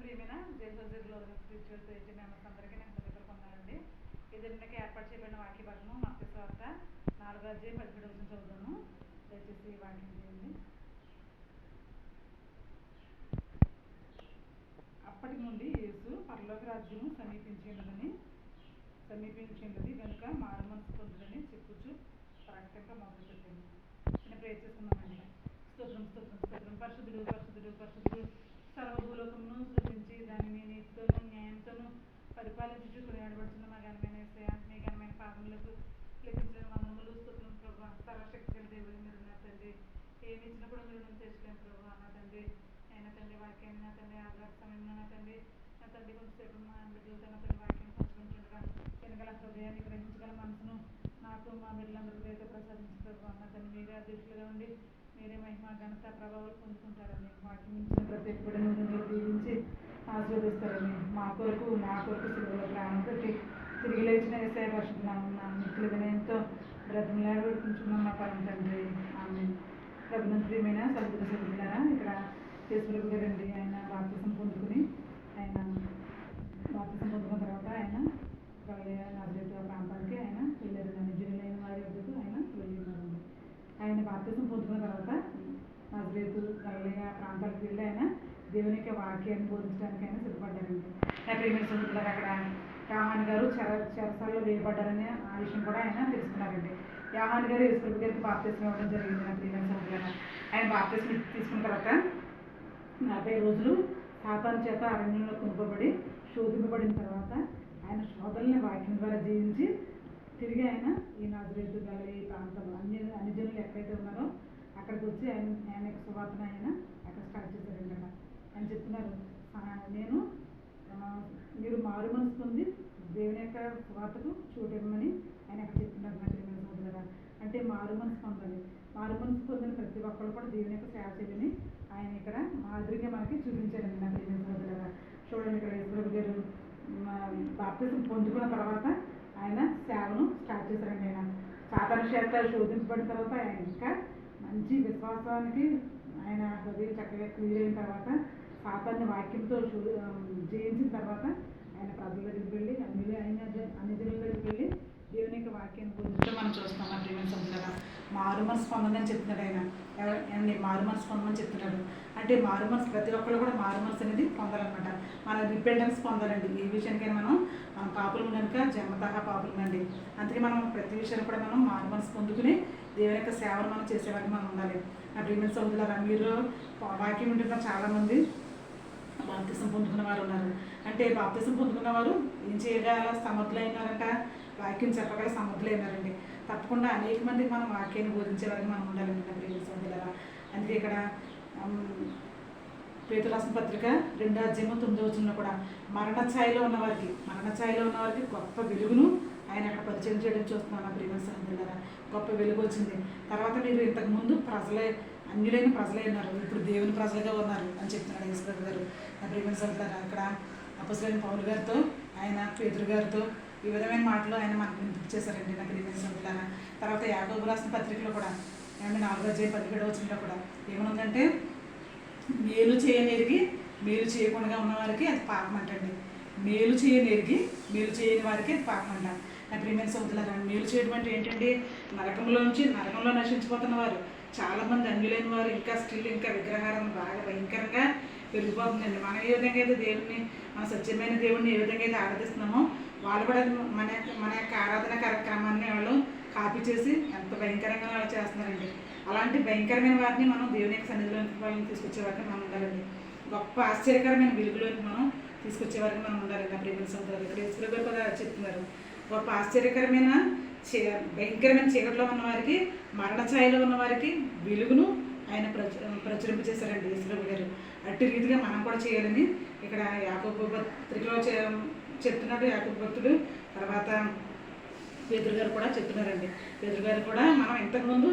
ప్రియమైన జేసోజీ global spiritual society members అందరికీ నేను కృతజ్ఞతలు పొందాలండి. ఇది నిన్నకి ఏర్పాటు చేయబడిన వాక్య భాగము మత్తయి సువార్త 4:17 చదువుతాను. దయచేసి వాక్యం చేయండి. అప్పటి నుండి యేసు పరలోక రాజ్యము సమీపించినది కనుక మారు మనసు పొందుడని చెప్పుచు ప్రకటన మొదలుపెట్టింది. నేను ప్రేర్ చేసుకున్నామండి. స్తోత్రం స్తోత్రం స్తోత్రం. పరిశుద్ధుడు పరిశుద్ధుడు పరిశుద్ధుడు సర్వభూలోకమును సృజించి దానిని నీతితోనూ న్యాయంతోనూ పరిపాలించుచు కొనియాడబడుతున్న మా ఘనమైన యేసయ్య, మీ ఘనమైన పాదములకు లెక్కించిన వందనములు. స్తోత్రం ప్రభువా. సర్వశక్తి గల దేవుడు మీరు నా తండ్రి. ఏమి ఇచ్చినప్పుడు మీరు నన్ను తెచ్చుకోండి ప్రభువా. నా తండ్రి అయినా తండ్రి వాక్యాన్ని నా తండ్రి ఆధార సమయంలో నా తండ్రి కొంచెంసేపు మా బిడ్డలతో నా తండ్రి వాక్యాన్ని పంచుకుంటుండగా వెనగల హృదయాన్ని గ్రహించగల మనసును నాకు మా బిడ్డలందరికీ అయితే ప్రసాదించిన ప్రభువా. నా తండ్రి మీరే అధ్యక్షులుగా ఉండి మీరే మహిమ ఘనత ప్రభావాలు పొందుకుంటారని వాక్యం ఇచ్చిన ప్రతి ఒక్కటి మీరు దీవించి ఆశీర్వదిస్తారని మా కొరకు నా కొరకు సిలువలో ప్రాణం పెట్టి తిరిగి లేచిన యేసయ్య పరిశుద్ధ నామమున మిక్కిలి వినయంతో బ్రతిమలాడి పెట్టుకుంటున్నాం మా పరమ తండ్రి. ఆమె ప్రభునందు ప్రియమైన సముద్ర సభ్యులారా, ఇక్కడ యేసుప్రభు గారండి ఆయన బాప్తిసం పొందుకుని తర్వాత ఆయన నాజరేతు ప్రాంతానికి ఆయన వెళ్ళారు. నిజులైన వారి వద్దకు ఆయన వెళ్ళినారండి. ఆయన బాప్తిసం పొందుకున్న తర్వాత నాజరేతు గలిలయ ప్రాంతాలకు వెళ్ళి ఆయన దేవుని యొక్క వాక్యాన్ని బోధించడానికి ఆయన సిద్ధపడ్డారండి. నా ప్రియమైన సముద్రులారా, అక్కడ యోహాను గారు చెరసాల్లో వేయబడ్డారని ఆ విషయం కూడా ఆయన తెలుసుకున్నారండి. యోహాను గారు యేసుప్రభు గారికి బాప్తిసం ఇవ్వడం జరిగింది. నా ప్రియమైన సముద్రులారా, ఆయన బాప్తిసం తీసుకున్న తర్వాత 40 రోజులు సాతాను చేత అరణ్యంలో కొనుకోబడి శోధింపబడిన తర్వాత ఆయన శోధనని వాక్యం ద్వారా జీవించి తిరిగి ఆయన ఈ నాజరేతు గలిలయ ప్రాంతంలో అన్ని జనులు ఎక్కడైతే ఉన్నారో అక్కడికి వచ్చి ఆయన యొక్క సువార్తను ఆయన అక్కడ స్టార్ట్ చేశారండి. ఆయన చెప్తున్నారు, మీరు మారు మనసు పొంది దేవుని యొక్క సువార్తకు చోటు ఇవ్వమని ఆయన అక్కడ చెప్తున్నారు. నా ప్రియమైన సోదరులారా, అంటే మారు మనసు పొందాలి. మారు మనసు పొందిన ప్రతి ఒక్కరు కూడా దేవుని యొక్క సేవ చేయని ఆయన ఇక్కడ మాదిరిగా మనకి చూపించారండి. నా ప్రియమైన సోదరులారా, చూడండి ఇక్కడ యేసుప్రభు గారు బాప్తిసం పొందుకున్న తర్వాత ఆయన సేవను స్టార్ట్ చేశారండి. ఆయన సాతాను చేత శోధింపబడిన తర్వాత ఆయన ఇంకా మంచి విశ్వాసానికి ఆయన హృదయం చక్కగా క్లియర్ అయిన తర్వాత సాతాన్ని వాక్యంతో జయించిన తర్వాత ఆయన ప్రజల దగ్గరికి వెళ్ళి అన్ని జనుల దగ్గరికి వెళ్ళి దేవుని యొక్క వాక్యాన్ని బోధించడం మనం చూస్తాం. నా ప్రియమైన సోదరులారా, మారు మనసు పొందని చెప్తున్నాడు ఆయన. మారు మనసు పొందమని చెప్తున్నాడు. అంటే మారు మనసు ప్రతి ఒక్కరు కూడా మారు మనసు అనేది పొందాలన్నమాట. మన రిపెండెన్స్ పొందాలండి. ఏ విషయానికైనా మనం పాపులం కనుక జన్మతహా పాపులమండి. అందుకే మనం ప్రతి విషయాన్ని కూడా మనం మారు మనసు పొందుకుని దేవుని యొక్క సేవను మనం చేసేవారికి మనం ఉండాలి. నా ప్రియమైన సోదరులారా, మీరు వాక్యం ఉంటున్న చాలామంది బాప్తిసం పొందుకున్న వారు ఉన్నారు. అంటే బాప్తిసం పొందుకున్న వారు ఏం చేయగల సమర్థులైనారంట, వాక్యం చెప్పగల సమర్థులైనారండి. తప్పకుండా అనేక మందికి మనం వాక్యాన్ని బోధించే వారికి మనం ఉండాలండి. నా ప్రియమైన సోదరులారా, అందుకే ఇక్కడ పేతురు రాసిన పత్రిక 2:9 కూడా మరణ ఛాయలో ఉన్నవారికి గొప్ప వెలుగును ఆయన అక్కడ పరిచయం చేయడం చూస్తున్నాను. నా ప్రియమైన సోదరులారా, గొప్ప వెలుగు వచ్చింది. తర్వాత మీరు ఇంతకుముందు అన్యులైన ప్రజలే ఉన్నారు, ఇప్పుడు దేవుని ప్రజలుగా ఉన్నారు అని చెప్తున్నాడు యేసుప్రభు గారు. నా ప్రియమైన సోదరులారా, అక్కడ అపొస్తలుడైన పౌలు గారితో ఆయన పేతురు గారితో ఈ విధమైన మాటలు ఆయన మనకు వినిపించేశారండి. నా ప్రియమైన సోదరులారా, తర్వాత యాకోబు రాసిన పత్రికలో కూడా 4:17 కూడా ఏమనుందంటే, మేలు చేయనెరిగి మేలు చేయకుండా ఉన్నవారికి అది పాపం అంటండి. మేలు చేయనెరిగి మేలు చేయని వారికి అది పాపం అంట. నా ప్రియమైన సోదరులారా, మేలు చేయడం అంటే ఏంటండి? నరకంలో నశించిపోతున్న వారు చాలామంది అన్యులైన వారు ఇంకా విగ్రహాలను బాగా భయంకరంగా పెరిగిపోతుందండి. మనం ఏ విధంగా అయితే దేవుడిని, మన సత్యమైన దేవుడిని ఏ విధంగా అయితే ఆరాధిస్తున్నామో వాళ్ళు కూడా మన యొక్క ఆరాధన కార్యక్రమాన్ని వాళ్ళు కాపీ చేసి ఎంత భయంకరంగా వాళ్ళు చేస్తున్నారండి. అలాంటి భయంకరమైన వారిని మనం దేవుని యొక్క సన్నిధిలోకి వాళ్ళని తీసుకొచ్చే వారికి మనం ఉండాలండి. గొప్ప ఆశ్చర్యకరమైన వెలుగులోకి మనం తీసుకొచ్చే వారికి మనం ఉండాలండి. నా ప్రియమైన సోదరులు, ఇక్కడ యేసుప్రభు కూడా చెప్తున్నారు, గొప్ప ఆశ్చర్యకరమైన భయంకరమైన చీకట్లో ఉన్న వారికి, మరణ ఛాయలో ఉన్న వారికి వెలుగును ఆయన ప్రచురింపచేశారండి యేసుప్రభు గారు. అట్టి రీతిగా మనం కూడా చేయాలని ఇక్కడ యాకోబు పత్రికలో చెప్తున్నాడు యాకోబు భక్తుడు. తర్వాత పేతురు గారు కూడా చెప్తున్నారండి. పేతురు గారు కూడా మనం ఇంతకుముందు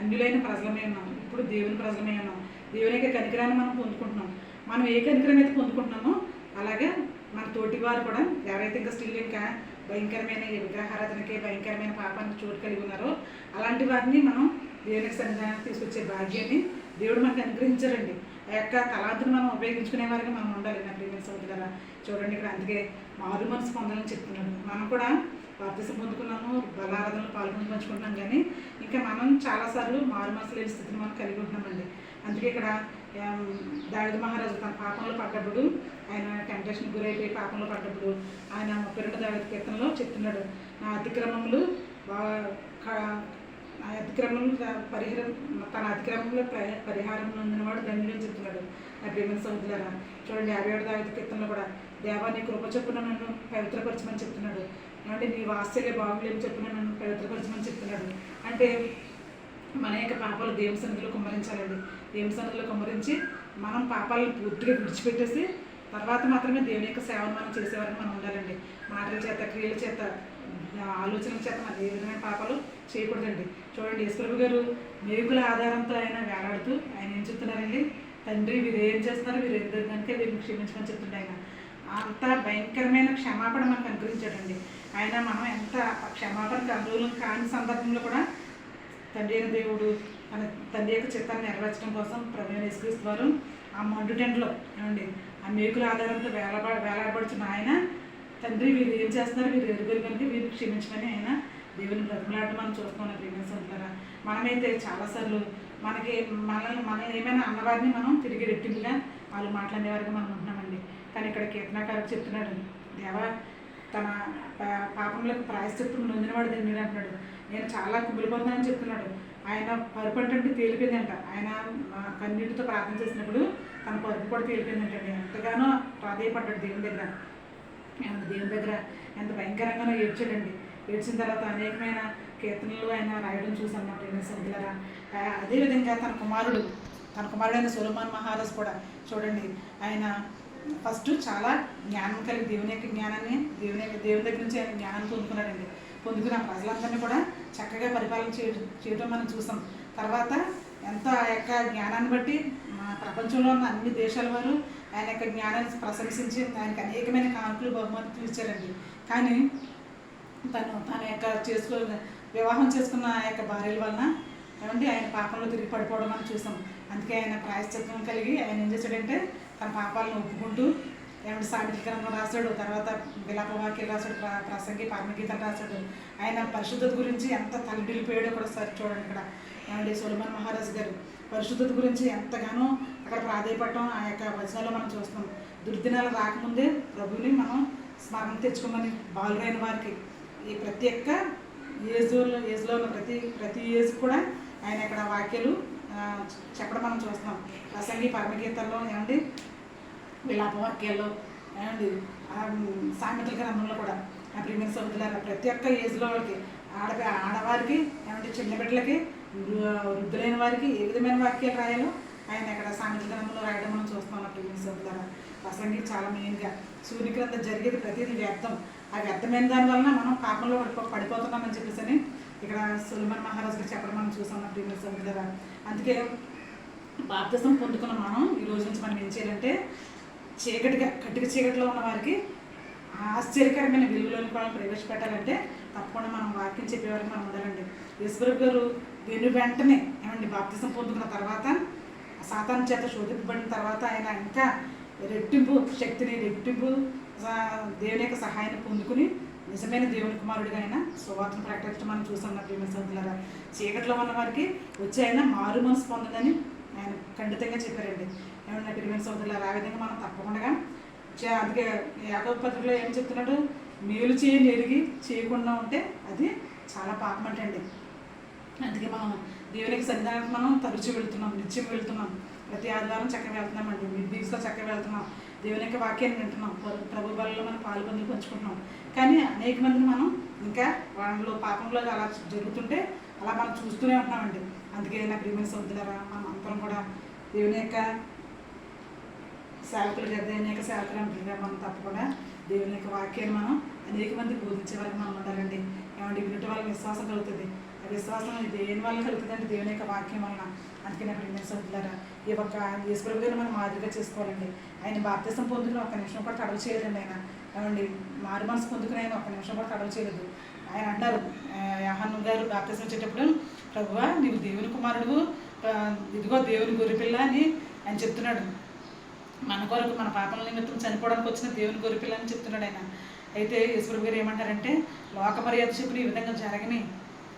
అన్యులైన ప్రజలమే ఉన్నాం, ఇప్పుడు దేవుని ప్రజలమే ఉన్నాం. దేవుని యొక్క కనికరాన్ని మనం పొందుకుంటున్నాం. మనం ఏ కనికరం అయితే పొందుకుంటున్నామో అలాగే మన తోటి వారు కూడా ఎవరైతే ఇంకా భయంకరమైన విగ్రహారాధనకి భయంకరమైన పాపానికి చోటు కలిగి ఉన్నారో అలాంటి వారిని మనం దేవునికి సన్నిధానానికి తీసుకొచ్చే భాగ్యాన్ని దేవుడు మనకు అనుగ్రహించారండి. ఆ యొక్క తలాంతుని మనం ఉపయోగించుకునే వారికి మనం ఉండాలి నా ప్రియమైన సోదరులారా. చూడండి ఇక్కడ అందుకే మారు మనసు పొందాలని చెప్తున్నాడు. మనం కూడా బాప్తిసం పొందుకున్నాము, బలారాధనలో పంచుకుంటున్నాం, కానీ ఇంకా మనం చాలాసార్లు మారు మనసు లేని స్థితిని మనం కలిగి ఉంటున్నామండి. అందుకే ఇక్కడ దావీదు మహారాజు తన పాపంలో పడ్డప్పుడు, ఆయన టెంప్టేషన్ గురైపోయి పాపంలో పడ్డప్పుడు ఆయన 32 దావీదు కీర్తనలో చెప్తున్నాడు, నా అతిక్రమములు తన అతిక్రమంలో పరిహారం పొందినవాడు ధన్యుడని చెప్తున్నాడు నా ప్రియమైన సోదరులారా. చూడండి 57 దావీదు కీర్తనలో కూడా, దేవా నీ కృప చొప్పున నన్ను పవిత్రపరచమని చెప్తున్నాడు. ఏమంటే నీ వాత్సల్య బాగులేని చొప్పున నన్ను పవిత్రపరచమని చెప్తున్నాడు. అంటే మన యొక్క పాపాలు దేవుని సన్నిధిలో కుమ్మరించాలండి. దేవుని సన్నిధిలో కుమ్మరించి మనం పాపాలను పూర్తిగా విడిచిపెట్టేసి తర్వాత మాత్రమే దేవుని యొక్క సేవను మనం చేసేవారికి మనం ఉండాలండి. మాటల చేత, క్రియల చేత, ఆలోచనల చేత మనం ఏ విధమైన పాపాలు చేయకూడదండి. చూడండి యేసుప్రభు గారు మేకుల ఆధారంతో ఆయన వేలాడుతూ ఆయన ఏం చెప్తున్నారండి, తండ్రి వీరు ఏం చేస్తున్నారు, వీరు ఏం కనుక వీరిని క్షమించమని చెప్తుండే ఆయన. అంత భయంకరమైన క్షమాపణ మనకు అనుగ్రహించాడండి ఆయన. మనం ఎంత క్షమాపణకు అనుకూలం కాని సందర్భంలో కూడా తండ్రి అయిన దేవుడు మన తండ్రి యొక్క చిత్తాన్ని నెరవేర్చడం కోసం ప్రభువైన యేసుక్రీస్తు వారు ఆ మండు టెంట్లో ఏమండి ఆ మేకుల ఆధారంతో వేలాడబడుచున్న ఆయన, తండ్రి వీరు ఏం చేస్తున్నారు, వీరు ఎరుగురు కనుక వీరు క్షమించమని ఆయన దేవుని బ్రతిమలాడటం మనం చూస్తున్నాం ప్రియమైన సోదరులారా. మనమైతే చాలాసార్లు మనల్ని ఏమైనా అన్నవారిని మనం తిరిగి రెట్టింపుగా వాళ్ళు మాట్లాడే వారికి మనం ఉంటున్నామండి. కానీ ఇక్కడ కీర్తనాకారుడు చెప్తున్నాడు, దేవా తన పాపములకు ప్రాయశ్చిత్తం నొందినవాడు ధన్యుడు అంటున్నాడు. నేను చాలా కుమిలిపోతున్నానని చెప్తున్నాడు. ఆయన పరుపు అంటే తేలిపోయిందంట. ఆయన కన్నీటితో ప్రార్థన చేసినప్పుడు తన పరుపు కూడా తేలిపోయిందంటండి. ఎంతగానో ప్రాధేయపడ్డాడు దేవుని దగ్గర. దేవుని దగ్గర ఎంత భయంకరంగానో ఏడ్చాడండి. ఏడ్చిన తర్వాత అనేకమైన కీర్తనలు ఆయన రాయడం చూసామన్నమాట ఈయన సోదరులారా. అదేవిధంగా తన కుమారుడైన సొలొమోను మహారాజు కూడా చూడండి, ఆయన ఫస్ట్ చాలా జ్ఞానం కలిగి దేవుని యొక్క జ్ఞానాన్ని దేవుని దగ్గర నుంచి ఆయన జ్ఞానాన్ని పొందుకున్నాడండి. పొందుకున్న ప్రజలందరినీ కూడా చక్కగా పరిపాలన చేయడం మనం చూసాం. తర్వాత ఎంతో ఆ యొక్క జ్ఞానాన్ని బట్టి ప్రపంచంలో ఉన్న అన్ని దేశాల వారు ఆయన యొక్క జ్ఞానాన్ని ప్రశంసించి ఆయనకు అనేకమైన కానుకలు బహుమతులు ఇచ్చారండి. కానీ తన యొక్క వివాహం చేసుకున్న ఆ యొక్క భార్యల వలన ఏమంటే ఆయన పాపంలో తిరిగి పడిపోవడం మనం చూసాం. అందుకే ఆయన ప్రాయశ్చిత్తం కలిగి ఆయన ఏం చేశాడంటే తన పాపాలను ఒప్పుకుంటూ ఏమంటే సామెతల గ్రంథం రాశాడు, తర్వాత విలాప వాక్యాలు రాశాడు, ప్రసంగి పరమగీతలు రాశాడు. ఆయన పరిశుద్ధత గురించి ఎంత తలడిల్లిపోయాడో కూడా సరి చూడండి. ఇక్కడ ఏమంటే సొలొమోను మహారాజు గారు పరిశుద్ధత గురించి ఎంతగానో అక్కడ ప్రాధేయపడటం ఆ యొక్క వచనాల్లో మనం చూస్తాం. దుర్దినాలు రాకముందే ప్రభువుని మనం స్మరణ తెచ్చుకోమని బాలురైన వారికి ఈ ప్రతి ఒక్క ఏజ్లో ఉన్న ప్రతి ఏజ్ కూడా ఆయన ఇక్కడ వాక్యాలు చెప్పడం మనం చూస్తున్నాం. ప్రసంగి పరమగీతల్లో ఏమండి విలాప వాక్యాల్లో ఏమండి సామెతల గ్రంథంలో కూడా ఆ ప్రియమైన సోదరులారా ప్రతి ఒక్క ఏజ్లో వాళ్ళకి ఆడవారికి ఏమంటే చిన్న బిడ్డలకి వృద్ధులైన వారికి ఏ విధమైన వాక్యాలు రాయాలో ఆయన ఇక్కడ సామెతల గ్రంథంలో రాయడం మనం చూస్తున్నాం. ఆ ప్రియమైన సోదరులారా ప్రసంగి చాలా మెయిన్గా సూర్య క్రింద జరిగేది ప్రతిదీ వ్యర్థం. ఆ వ్యర్థమైన దాని వలన మనం పాపంలో పడిపోతున్నామని చెప్పేసి ఇక్కడ సొలొమోను మహారాజు గారు చెప్పడం మనం చూసాం నా ప్రియమైన సోదరులారా. అందుకే బాప్తిసం పొందుకున్న మనం ఈ రోజు నుంచి మనం ఏం చేయాలంటే కట్టిక చీకటిలో ఉన్న వారికి ఆశ్చర్యకరమైన వెలుగులోని కూడా ప్రవేశపెట్టాలంటే తప్పకుండా మనం వాక్యం చెప్పేవారికి మనం ఉండాలండి. యేసుప్రభు గారు వెంటనే ఏమండి బాప్తిసం పొందుకున్న తర్వాత సాతాను చేత శోధింపబడిన తర్వాత ఆయన ఇంకా రెట్టింపు శక్తిని దేవుని యొక్క సహాయాన్ని పొందుకుని నిజమైన దేవుని కుమారుడిగా ఆయన సువార్తను ప్రకటించడం మనం చూసాం నా ప్రియమైన సోదరులారా. చీకట్లో ఉన్న వారికి వచ్చి ఆయన మారు మనసు పొందని ఆయన ఖండితంగా చెప్పారండి. ఏమన్నా ప్రియమైన సోదరులారా ఆ విధంగా మనం తప్పకుండా అందుకే యాకోబు పత్రికలో ఏం చెప్తున్నాడు, మేలు చేయని ఎరిగి చేయకుండా ఉంటే అది చాలా పాపం అంటండి. అందుకే మనం దేవునికి సన్నిధానానికి మనం తరచు వెళ్తున్నాం, నిత్యం వెళ్తున్నాం, ప్రతి ఆదివారం చక్కగా వెళ్తున్నామండి, మిడ్ వీక్స్లో చక్కగా వెళ్తున్నాం, దేవుని యొక్క వాక్యాన్ని వింటున్నాం, ప్రభు బలలో మనం పాల్గొని పంచుకుంటున్నాం. కానీ అనేక మందిని మనం ఇంకా వాళ్ళలో పాపంలో అలా జరుగుతుంటే అలా మనం చూస్తూనే ఉంటున్నామండి. అందుకే నా ప్రియమైన సోదరులారా మనం అందరం కూడా దేవుని యొక్క సేవకులు కదా, దేవుని యొక్క సేవకులు అంటున్నా మనం తప్పకుండా దేవుని యొక్క వాక్యాన్ని మనం అనేక మంది బోధించే వరకు మనం ఉండాలండి. ఏమంటే వినటి వాళ్ళకి విశ్వాసం కలుగుతుంది. ఆ విశ్వాసం దేని వల్ల కలుగుతుంది అంటే దేవుని యొక్క వాక్యం వలన. అందుకే నా ప్రియమైన సోదరులారా ఈ ఒక్క యేసుప్రభు గారిని మనం మాదిరిగా చేసుకోవాలండి. ఆయన బాప్తిసం పొందుకుని ఒక్క నిమిషం కూడా తడవ చేయలేదండి. ఆయన ఏమండి మారు మనసు పొందుకుని ఆయన ఒక్క నిమిషం కూడా తడవ చేయలేదు. ఆయన అంటారు యోహాను గారు బాప్తిసం వచ్చేటప్పుడు, ప్రభువా నీవు దేవుని కుమారుడు, ఇదిగో దేవుని గొర్రెపిల్ల అని ఆయన చెప్తున్నాడు. మన కొరకు మన పాపల నిమిత్తం చనిపోవడానికి వచ్చిన దేవుని గొర్రెపిల్ల అని చెప్తున్నాడు ఆయన. అయితే యేసుప్రభు గారు ఏమంటారంటే లోక మర్యాద చెప్పులు ఈ విధంగా జరగని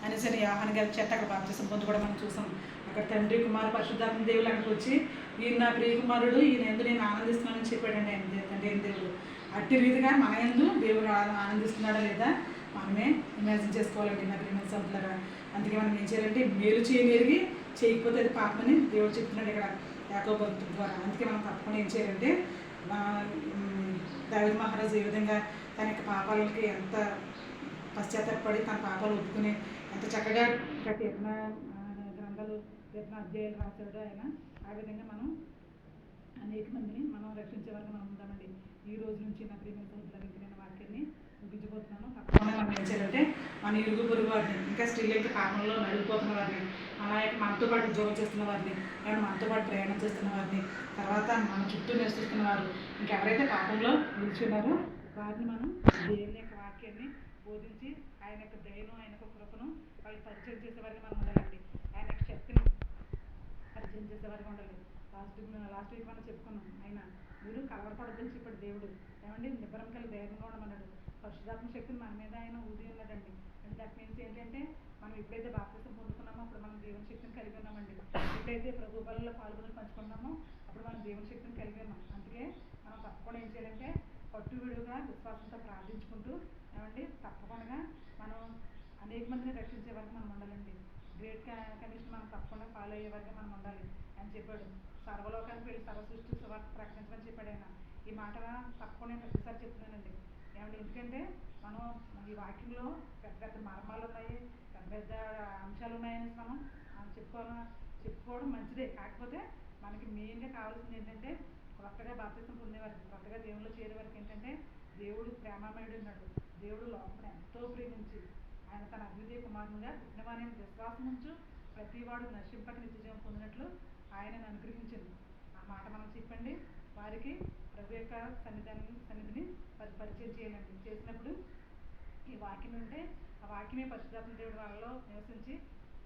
అనేసి అని యోహాను గారి చేత అక్కడ బాప్తిసం పొంది కూడా మనం చూసాం. అక్కడ తండ్రి కుమారు పరిశుద్ధాత్మ దేవుడు అక్కడికి వచ్చి ఈయన నా ప్రియ కుమారుడు, ఈయన ఎందు నేను ఆనందిస్తున్నానని చెప్పాడండి ఆయన తండ్రి అయిన దేవుడు. అట్టి రీతిగా మన ఎందు దేవుడు ఆనందిస్తున్నాడా లేదా మనమే ఇమాజిన్ చేసుకోవాలండి నా ప్రియమైన సోదరులారా. అందుకే మనం ఏం చేయాలంటే మేలు చేయలేరిగి చేయకపోతే అది పాపమని దేవుడు చెప్తున్నాడు ఇక్కడ యాకోబు భక్తుల ద్వారా. అందుకే మనం తప్పకుండా ఏం చేయాలంటే దావీదు మహారాజు ఏ విధంగా తన యొక్క పాపాలకి ఎంత పశ్చాత్తపడి తన పాపాలు ఒప్పుకుని ఎంత చక్కగా కీర్తన గ్రంథాలు కీర్తన అధ్యాయాలు రాశాడు ఆయన. ఆ విధంగా మనం అనేక మందిని మనం రక్షించే వరకు మనం ఉంటామండి. ఈ రోజు నుంచి నా ప్రియమైన సోదరుల నేను వాక్యాన్ని ముగించిపోతున్నాను. తప్పకుండా మనం ఏం చేయాలంటే మన ఇరుగు పొరుగు వారిని, ఇంకా స్త్రీలకి పాపంలో నడిగిపోతున్న వారిని, మనతో పాటు ఉద్యోగం చేస్తున్న వారిని, లేదా మనతో పాటు ప్రయాణం చేస్తున్న వారిని, తర్వాత మన చుట్టూ నివసిస్తున్న వారు, ఇంకెవరైతే పాపంలో నిలిచున్నారో వారిని మనం దేవుని యొక్క వాక్యాన్ని బోధించి ఆయన యొక్క దయను, ఆయన యొక్క కృపను వాళ్ళకి పరిచయం చేసేవారికి మనం ఉండాలండి. ఆయన యొక్క శక్తిని పరిచయం చేసేవారికి ఉండాలి. లాస్ట్ వీక్ మనం చెప్పుకున్నాం, ఆయన మీరు కలవరపడదని చెప్పాడు దేవుడు. ఏమండి నిబ్బరం కలిగి ధైర్యంగా ఉండమన్నాడు. పరిశుద్ధాత్మ శక్తిని మన మీద ఆయన ఊది ఉన్నాడండి. అంటే దట్ మీన్స్ ఏంటంటే మనం ఎప్పుడైతే బాప్తిసం పొందుకున్నామో అప్పుడు మనం దేవుని శక్తిని కలిగి ఉన్నామండి. ఎప్పుడైతే ప్రభు బలులో పాల్గొని పంచుకున్నామో అప్పుడు మనం దేవుని శక్తిని కలిగి ఉన్నాం. అందుకే మనం తప్పకుండా ఏం చేయాలంటే పట్టు విడుగా విశ్వాసంతో ప్రార్థించుకుంటూ ఏమండి తప్పకుండా మనం అనేక మందిని రక్షించే వరకు మనం ఉండాలండి. గ్రేట్ కమిషన్ మనం తప్పకుండా ఫాలో అయ్యే వరకు మనం ఉండాలి అని చెప్పాడు. సర్వలోకానికి వెళ్ళి సర్వ సృష్టి సువార్త ప్రకటించమని చెప్పాడు ఆయన. ఈ మాట తప్పకుండా నేను ప్రతిసారి చెప్తున్నానండి. ఏమంటే ఎందుకంటే మనం ఈ వాక్యంలో పెద్ద పెద్ద మర్మాలు ఉన్నాయి, పెద్ద పెద్ద అంశాలు ఉన్నాయని మనం చెప్పుకోవడం మంచిదే. కాకపోతే మనకి మెయిన్గా కావాల్సింది ఏంటంటే కొత్తగా బాప్తిసం పొందేవారికి, కొత్తగా దేవుళ్ళు చేరే వారికి ఏంటంటే దేవుడు ప్రేమమయుడు ఉన్నాడు. దేవుడు లోపల ఎంతో ప్రేమించి ఆయన తన అద్వితీయ కుమారునిగా పుట్టినవాని విశ్వాసం ఉంచు ప్రతివాడు నశింపక నిత్యజీవం పొందినట్లు ఆయనను అనుగ్రహించింది. ఆ మాట మనం చెప్పండి వారికి ప్రభు యొక్క సన్నిధిని పరిచయం చేయాలండి. చేసినప్పుడు ఈ వాక్యం ఉంటే ఆ వాక్యమే పరిశుద్ధాత్మ దేవుడి వాళ్ళలో నివసించి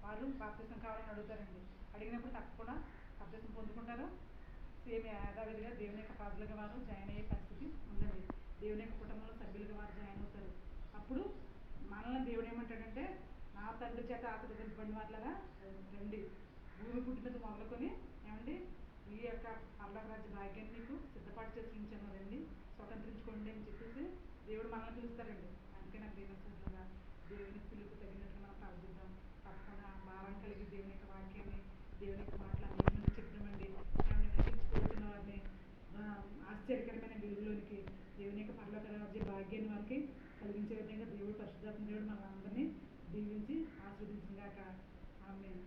వారు బాప్తిసం కావాలని అడుగుతారండి. అడిగినప్పుడు తప్పకుండా బాప్తిసం పొందుకుంటారు. సేమ్ యథావిధిగా దేవుని యొక్క ప్రజలుగా వారు జాయిన్ అయ్యే పరిస్థితి ఉందండి. దేవుని యొక్క కుటుంబంలో సభ్యులుగా వారు జాయిన్ అవుతారు. అప్పుడు మనల్ని దేవుడు ఏమంటాడంటే నా తండ్రి చేత ఆశీర్వదించబడిన వాళ్ళగా రండి, భూమి పుట్టినది మొదలుకొని ఏమండి ఈ యొక్క పరలోక రాజ్య భాగ్యాన్ని మీకు సిద్ధపాటు చేసి ఉంచాను రండి, స్వతంత్రించుకోండి అని చెప్పేసి దేవుడు మనల్ని పిలుస్తారండి. అందుకే నాకు దేవుని దేవుని పిలుపు తగినట్లు మనం ప్రార్థిద్దాం. తప్పకుండా భారం కలిగి దేవుని యొక్క వాక్యాన్ని, దేవుని యొక్క మాటలు అన్నింటినీ చెప్తామండి. ఏమైనా రక్షించుకోతున్న వారిని ఆశ్చర్యకరమైన వెలుగులోనికి దేవుని యొక్క పరలోక రాజ్య భాగ్యాన్ని వారికి కలిగించే విధంగా దేవుడు పరిశుద్ధాత్మ దేవుడు మన అందరినీ దీవించి ఆస్వాదించిన గాక. ఆమేన్.